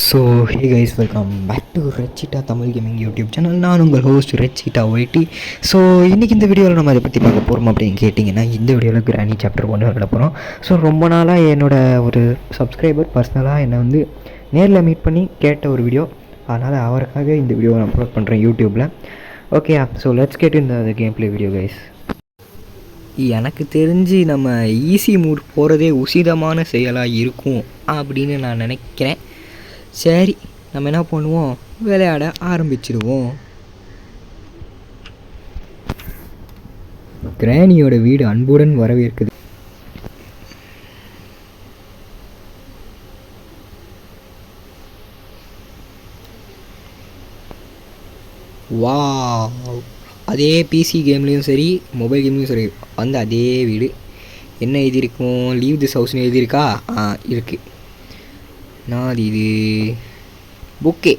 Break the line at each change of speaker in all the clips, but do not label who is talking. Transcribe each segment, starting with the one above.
So hey guys, welcome back to Rachita Tamil gaming YouTube channel. நான் உங்கள் host ரெச்சிட்டா YT. So இன்றைக்கி இந்த வீடியோவில் நம்ம அதை பற்றி பார்க்க போகிறோம் அப்படின்னு கேட்டிங்கன்னா, இந்த வீடியோவில் கிராணி சாப்டர் 1 விட போகிறோம். ஸோ ரொம்ப நாளாக என்னோடய ஒரு சப்ஸ்கிரைபர் பர்சனலாக என்னை வந்து நேரில் மீட் பண்ணி கேட்ட ஒரு வீடியோ, அதனால் அவருக்காக இந்த வீடியோவை நான் அப்லோட் பண்ணுறேன் யூடியூப்பில். Okay, so let's get in the game play video guys. எனக்கு தெரிஞ்சு நம்ம ஈஸி மூட் போகிறதே உசிதமான செயலாக இருக்கும் அப்படின்னு நான் நினைக்கிறேன். சரி, நம்ம என்ன பண்ணுவோம், விளையாட ஆரம்பிச்சிடுவோம். கிராணியோட வீடு அன்புடன் வரவேற்குது. வாவ், அதே பிசி கேம்லேயும் சரி மொபைல் கேம்லேயும் சரி வந்து அதே வீடு. என்ன எழுதியிருக்கும், லீவ் திஸ் ஹவுஸ்னு எழுதியிருக்கா? இருக்குது. நான் இது புக்கே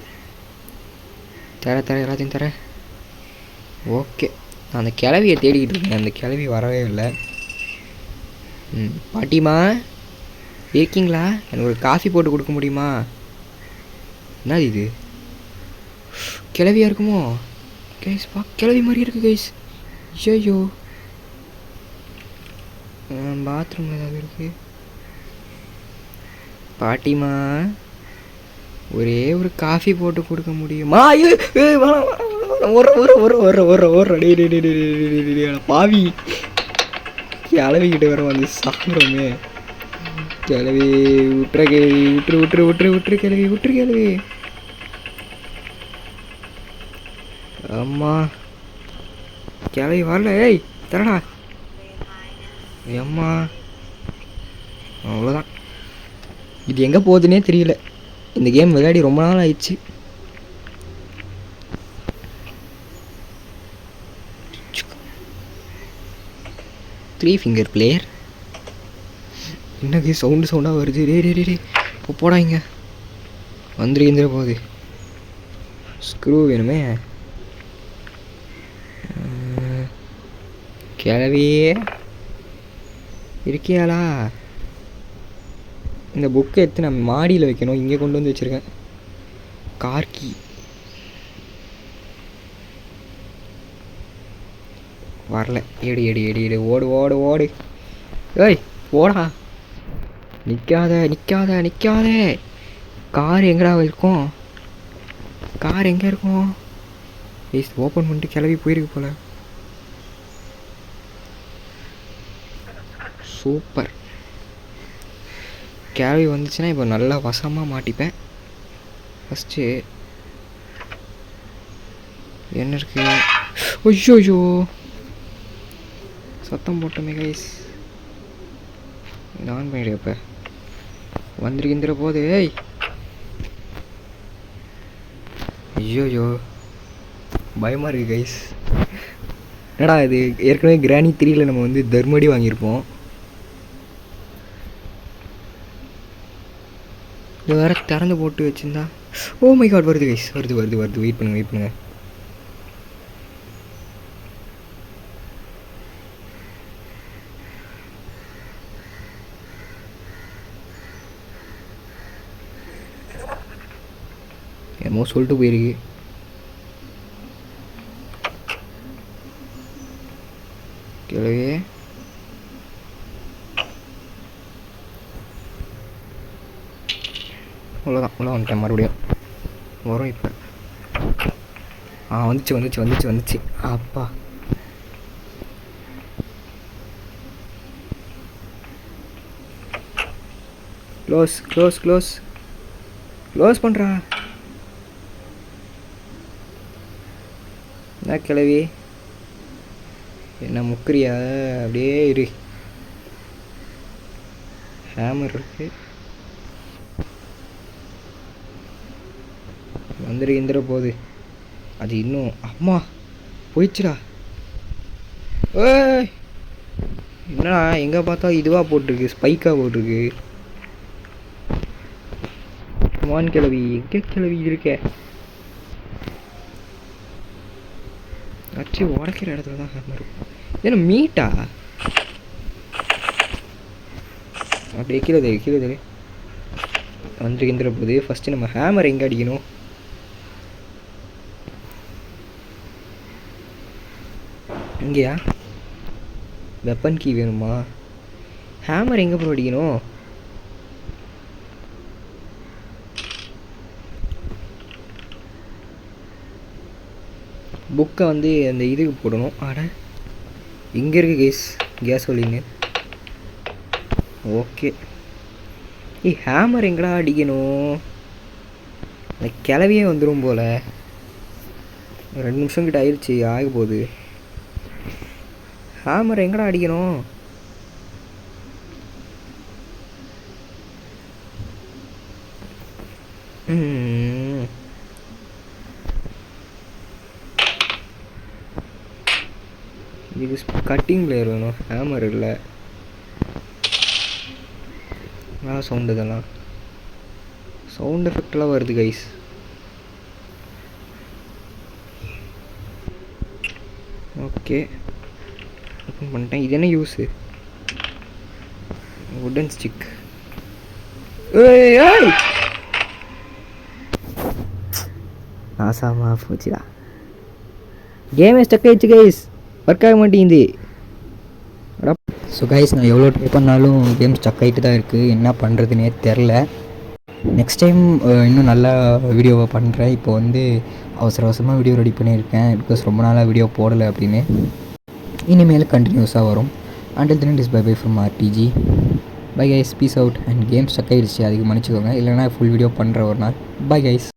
தர எல்லாத்தையும் தர. ஓகே, நான் அந்த கிளவியை தேடிக்கிட்டு இருக்கேன், அந்த கிளவி வரவே இல்லை. பாட்டிமா இருக்கீங்களா? எனக்கு ஒரு காஃபி போட்டு கொடுக்க முடியுமா? என்ன இது, கிளவியாக இருக்குமோ கைஸ்? கிளவி மாதிரி இருக்குது கைஸ். ஐயோ, பாத்ரூமில் ஏதாவது இருக்குது. பாட்டிமா, ஒரே ஒரு காஃபி போட்டு கொடுக்க முடியுமா? பாவி, கிளவிக்கிட்ட வர வந்து சாப்பிட்றோமே. கிளவி விட்டுற, கேள்வி விட்டுரு கிளவி, விட்டுரு கிளவி. அம்மா, கிளவி வரல. ஏய் தரடா. அம்மா, அவ்வளோதான். இது எங்கே போகுதுன்னே தெரியல. இந்த கேம் விளையாடி ரொம்ப நாள் ஆயிடுச்சு. Three finger player. என்னது சவுண்டாக வருது? ரே போடா, இங்கே வந்துருக்கிற போகுது. ஸ்க்ரூ வேணுமே. கிளவியே இருக்கியாளா? இந்த புக்கை எடுத்து நான் மாடியில் வைக்கணும், இங்கே கொண்டு வந்து வச்சுருக்கேன். கார்கி வரல. எடு ஓடு. ஏய் ஓடா, நிற்காத. கார் எங்கடா இருக்கும்? கார் எங்கே இருக்கும்? ப்ளீஸ் ஓப்பன் பண்ணிட்டு கிளவி போயிருக்கு போல. சூப்பர், கிளவி வந்துச்சுன்னா இப்போ நல்லா வசமாக மாட்டிப்பேன். ஃபஸ்ட்டு என்ன இருக்கு? ஐயோ, சத்தம் போட்டோமே கைஸ். ஆன் பண்ணிடு. இப்போ வந்துருக்கின்ற போது. ஏய் ஐயோ, பயமாக இருக்குது கைஸ். என்னடா இது, ஏற்கனவே கிராணி 3 நம்ம வந்து தர்மடி வாங்கியிருப்போம். இது வேறு திறந்து போட்டு வச்சுருந்தா. ஓ மை காட், வருது கைஸ், வருது. வெயிட் பண்ணுங்க. என்னமோ சொல்லிட்டு போயிருக்கு. கிளவே அவ்வளோதான், உள்ள வந்துட்டேன். மறுபடியும் வரும் இப்போ. வந்துச்சு. அப்பா, க்ளோஸ் பண்ணுறா. என்ன கிளவி, என்ன முக்கிரியா? அப்படியே இரு. ஹேமர் இருக்கு. வந்துருக்கின்ற போது அது இன்னும். அம்மா போயிடுச்சுடா. ஏய் என்னடா, எங்கே பார்த்தா இதுவாக போட்டிருக்கு, ஸ்பைக்காக போட்டிருக்கு. வான் கிளவி, எங்கே கிளவி இருக்கே? அச்சு உடைக்கிற இடத்துல தான் ஹேமர் இருக்கும். ஏன்னா மீட்டா அப்படியே கீழே வந்துருக்கின்ற போது ஃபஸ்ட்டு நம்ம ஹேமர் எங்கே அடிக்கணும்? இங்கேயா? வெப்பன் கீ வேணுமா? ஹேமர் எங்கே ப்ரோ அடிக்கணும்? புக்கை வந்து அந்த இதுக்கு போடணும். ஆட இங்கே இருக்குது கேஸோலின்னு. ஓகே. ஹேமர் எங்கடா அடிக்கணும்? அந்த கிளவியே வந்துடும் போல். 2 நிமிஷம் கிட்ட ஆயிடுச்சு, ஆக போகுது. ஹேமர் எங்கடா அடிக்கணும்? இது கட்டிங் பிளேயர் வேணும், ஹேமர் இல்லை. சவுண்டு இதெல்லாம் சவுண்ட் எஃபெக்டெலாம் வருது கைஸ். ஓகே, ஓப்பன் பண்ணிட்டேன். இது என்ன யூஸு? வுடன் ஸ்டிக். நாசாமா போச்சுடா. கேமே ஸ்டக் ஆயிடுச்சு கைஸ், ஒர்க் ஆக மாட்டேங்குது. ஸோ கைஸ், நான் எவ்வளோ ட்ரை பண்ணாலும் கேம் ஸ்டக் ஆகிட்டு தான் இருக்குது. என்ன பண்ணுறதுனே தெரில. நெக்ஸ்ட் டைம் இன்னும் நல்லா வீடியோவை பண்ணுறேன். இப்போ வந்து அவசர அவசரமாக வீடியோ ரெடி பண்ணியிருக்கேன், பிகாஸ் ரொம்ப நாளாக வீடியோ போடலை அப்படின்னு. இனிமேல் கண்டினியூஸாக வரும். Until then is bye bye from RTG. Bye guys, peace out. And game stuck ஆகிடுச்சு, அதுக்கு மன்னிச்சிக்கோங்க. இல்லைனா ஃபுல் வீடியோ பண்ணுற ஒரு நாள். பை கைஸ்.